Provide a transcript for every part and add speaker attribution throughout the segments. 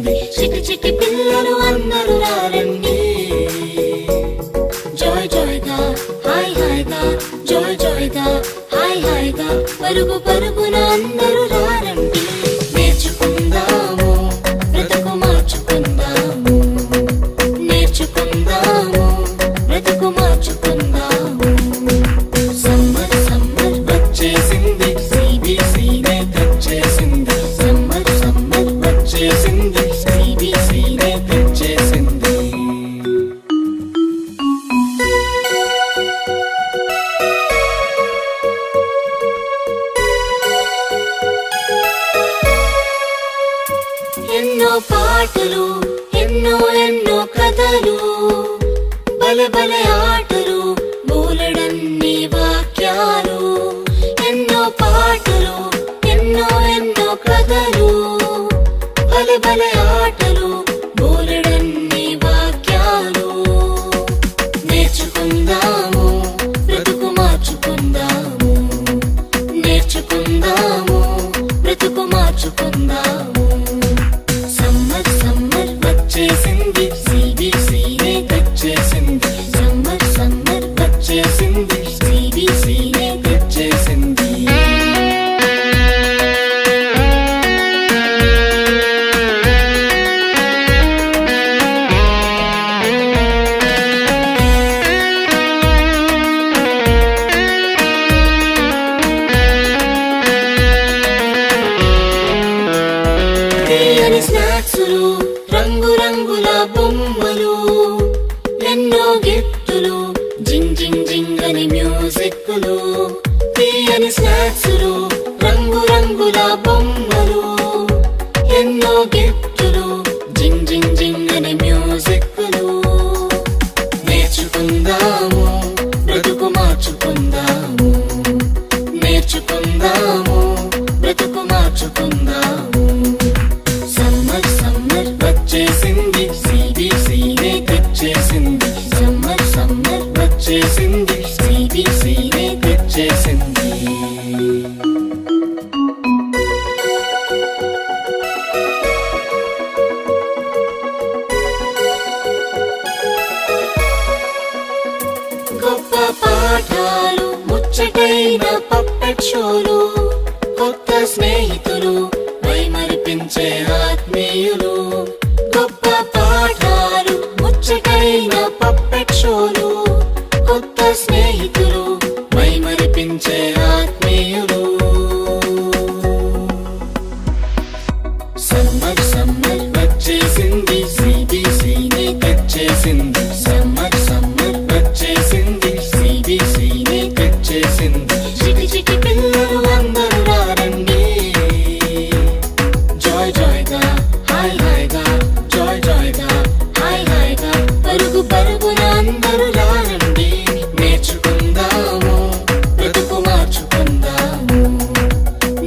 Speaker 1: వచ్చేసింది. చిటి చిటి పిల్లలు అందరూ రారండి. జాయ్ జాయ్గా హాయ్ హాయ్గా, జాయ్ జాయ్గా హాయ్ హాయ్గా, పరుగు పరుగున అందరూ రారండి. నేర్చుకుందాము బ్రతుకు మార్చుకుందాము, నేర్చుకుందాము బ్రతుకు మార్చుకుందాము. సమ్మర్ సమ్మర్ వచ్చేసింది, సిబిసినే తెచ్చేసింది. సమ్మర్ సమ్మర్ వచ్చేసింది, సిబిసినే తెచ్చేసింది. ఎన్నో పాటలు, ఎన్నో ఎన్నో కథలు, బలె బలె ఆటలు, బోలెడన్ని వాక్యాలు. ఎన్నో పాటలు, ఎన్నో ఎన్నో కథలు, బలె బలె ఆటలు, బోలెడన్ని వాక్యాలు. నేర్చుకుందాము బ్రతుకు మార్చుకుందాము, నేర్చుకుందాము బ్రతుకు మార్చుకుందాము. సమ్మర్ సమ్మర్ వచ్చేసింది, సిబిసినే తెచ్చేసింది. సమ్మర్ సమ్మర్ వచ్చేసింది, సిబిసినే తెచ్చేసింది. తీయని స్నాక్సులు, రంగు రంగుల బొమ్మలు, ఎన్నో గిఫ్టులు, జింగ్ జింగ్ జింగ్ అని మ్యూజిక్లు. తీయని స్నాక్సులు, రంగు రంగుల బొమ్మలు, ఎన్నో గిఫ్టులు, జింగ్ జింగ్ జింగ్ అని మ్యూజిక్లు. నేర్చుకుందాము బ్రతుకు మార్చుకుందాము, నేర్చుకుందాము బ్రతుకు మార్చుకుందాము. సమ్మర్ సమ్మర్ వచ్చేసింది, సిబిసినే తెచ్చేసింది. సమ్మర్ సమ్మర్ వచ్చేసింది, సిబిసినే తెచ్చేసింది. గొప్ప పాఠాలు, ముచ్చటైన పప్పెట్ షోలు, కొత్త స్నేహితులు, మైమరిపించే ఆత్మీయులు. గొప్ప పాఠాలు, ముచ్చటైన పప్పెట్ షోలు, కొత్త స్నేహితులు, మైమరిపించే ఆత్మీయులు. సమ్మర్ సమ్మర్ వచ్చేసింది, సిబిసినే తెచ్చేసింది. సమ్మర్ సమ్మర్ వచ్చేసింది, సిబిసినే తెచ్చేసింది. చిటి చిటి పిల్లలు అందరూ రారండి. జాయ్ జాయ్గా హాయ్ హాయ్గా, జాయ్ జాయ్గా హాయ్ హాయ్గా, పరుగు పరుగున అందరూ రారండి. నేర్చుకుందాము బ్రతుకు మార్చుకుందాము,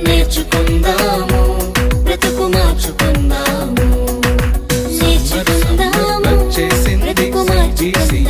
Speaker 1: నేర్చుకుందాము బ్రతుకు మార్చుకుందాము. నేర్చుకుందాము బ్రతుకు మార్చుకుందాము.